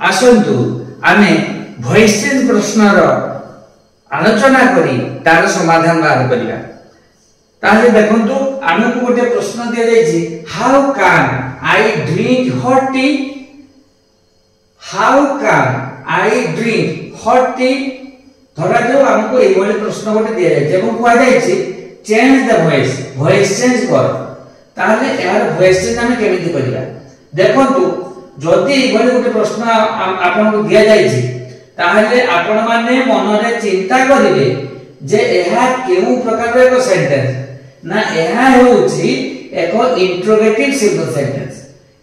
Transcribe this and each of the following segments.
आसंतु आमे voice change प्रश्नर आलोचना करी तार समाधान बाहर करिया। ताले देखंतु आमको गोटे प्रश्न दिया जायछि how can I drink hot tea. How can I drink hot tea धरा जो हमको एई वाले प्रश्न गोटे दिया जायछि एवं कुआ जायछि change the voice voice change कर। ताले यार वॉइस चेंज हम केमिति करिया देखंतु जदि एई वाले गोटे प्रश्न आपनको दिया जायछि ताले आपण माने मन रे चिंता करिवे जे एहा केउ प्रकार रे एक सेंटेंस ना एहा होछि एक इंट्रोगेटिव सिंपल सेंटेंस।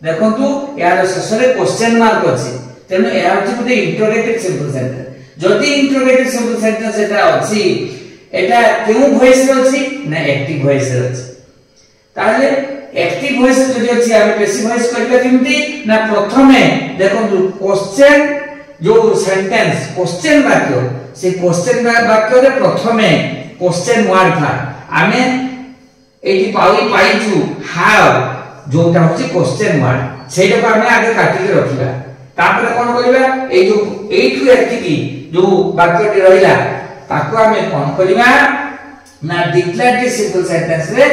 देखंतु यार शेषरे क्वेश्चन मार्क अछि तेनु एहा होछि गोटे इंट्रोगेटिव सिंपल सेंटेंस। जदि इंट्रोगेटिव सिंपल सेंटेंस एटा अछि एटा केउ वॉइस रे अछि ना एक्टिव वॉइस रे अछि। ताले एक्टिव वॉइस जदि अछि आ पैसिव वॉइस करबा केमति ना प्रथमे देखंतु क्वेश्चन जो सेंटेंस क्वेश्चन वाक्य से क्वेश्चन वाक्य रे प्रथमे क्वेश्चन वर्ड था आमे एठी पाइछु हाउ जोटा होछि क्वेश्चन वर्ड सेटा को आमे आगे काटी के रखिबा। तापर कोन करिबा ए जो एठु एठिकी जो वाक्य टी रहिला ताको आमे कोन करिबा ना डिक्लेरेटिव सिंपल सेंटेंस रे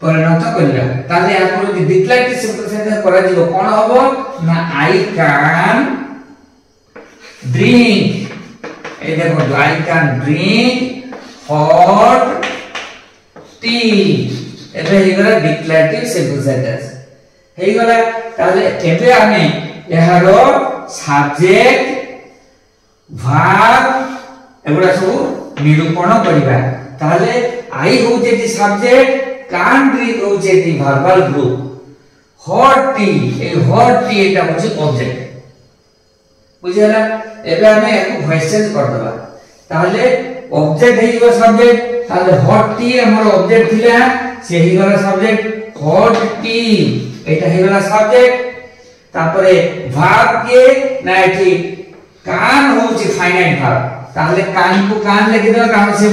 परिणत करिबा। ताले आपण डिक्लेरेटिव सिंपल सेंटेंस करा दिबो कोन हबो ना आई कैन ड्रिंक ए देखो I can drink hot T एबे हे गला डिक्लेरेटिव सिंपल सेंटेंस हे गला। ताले एबे हमें एहारो सब्जेक्ट वर्ब एगुडा सब निरूपण करिबा। ताले आई होचे ती सब्जेक्ट कैन ड्रिंक होचे ती verbal group hot T A hot T एटा होचे ऑब्जेक्ट बुझियला। एबे हमें एको वॉइस चेंज कर दबा ताले ऑब्जेक्ट हेइबो सब्जेक्ट ताले हॉट टी हमर ऑब्जेक्ट थिला से ही गला सब्जेक्ट हॉट टी एटा हे गला सब्जेक्ट। तापरे वर्ब के ना एठी कान होउची फाइनाइट वर्ब ताले कान को कान लिखि दो कान से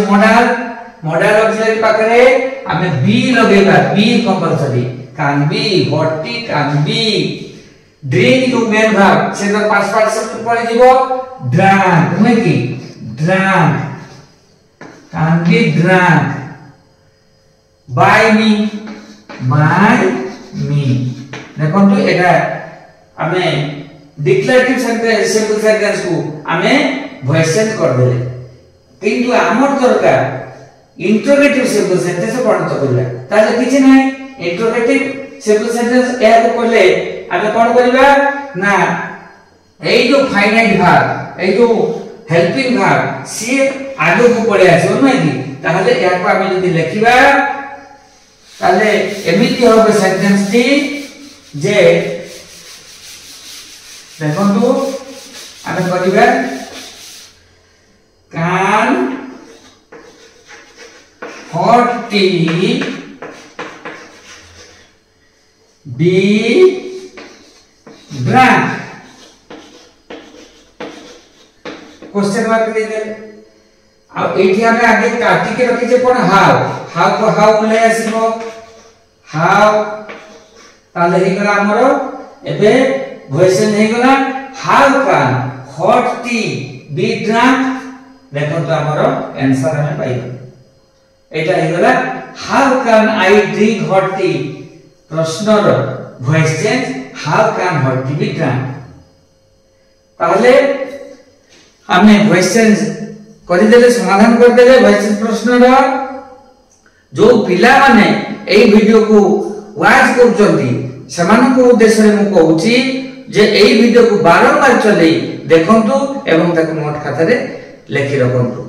मॉडल ऑक्सिलरी पाखरे हमें बी लगेगा be compulsory can be hot tea can be. Drink जो मेन वर्ब से तो पास्ट पार्टिसिपल पड़े जीवो ड्रैंक हुए की drank can be drank by me देखो तो एटा हमें डिक्लेरेटिव सेंटेंस सिंपल सेंटेंस को हमें वॉइस चेंज कर देले किंतु हमर दरकार इंट्रोगेटिव सिंपल सेंटेंस परिणत करला ताले किछि नै इंट्रोगेटिव सिंपल सेंटेंस या को कहले आमे कोन करिबा ना एई जो फाइनाइट वर्ब एई जो हेल्पिंग वर्ब सी आगे को पड़े आछो नै कि ताले या को आमे जदी लिखिबा ताले एमिति होबे सेंटेंस टी जे देखंतु आमे करिबा can hot tea be drank question mark दे दे। अब एठी हमें आगे काटी के रखि जे कोन हाउ को हाउ ले आसीबो हाउ ताले हे गला हमरो एबे वॉइस चेंज हे गला how can hot tea be drank देखो तो हमरो आंसर हमें पाइबो एटा हे गला how can I drink hot tea प्रश्नर voice change how can hot tea be drank. ताले हमें वॉइस चेंज करि देले समाधान कर देले वॉइस चेंज प्रश्नर जो पिला माने एई वीडियो को वाच करचंती समान को उद्देश्य रे मु कहूची जे एई वीडियो को बारंबार चले देखंतु एवं ताको नोट खाता रे लेखि रखंतु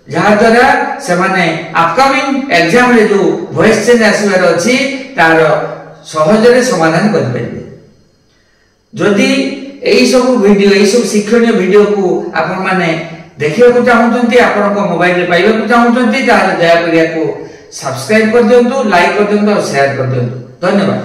जहा द्वारा समाने अपकमिंग एग्जाम रे जो वॉइस चेंज आसीबार अछि तार सहज रे समाधान कर परिबे। जदि एई सब वीडियो एई सब शिक्षणीय वीडियो को आपन माने देखिबा को चाहउतंती आपन को मोबाइल रे पाइबा को चाहउतंती ताले दया करिया को सब्सक्राइब कर दियंतु लाइक कर दियंतु और शेयर कर दियंतु। धन्यवाद।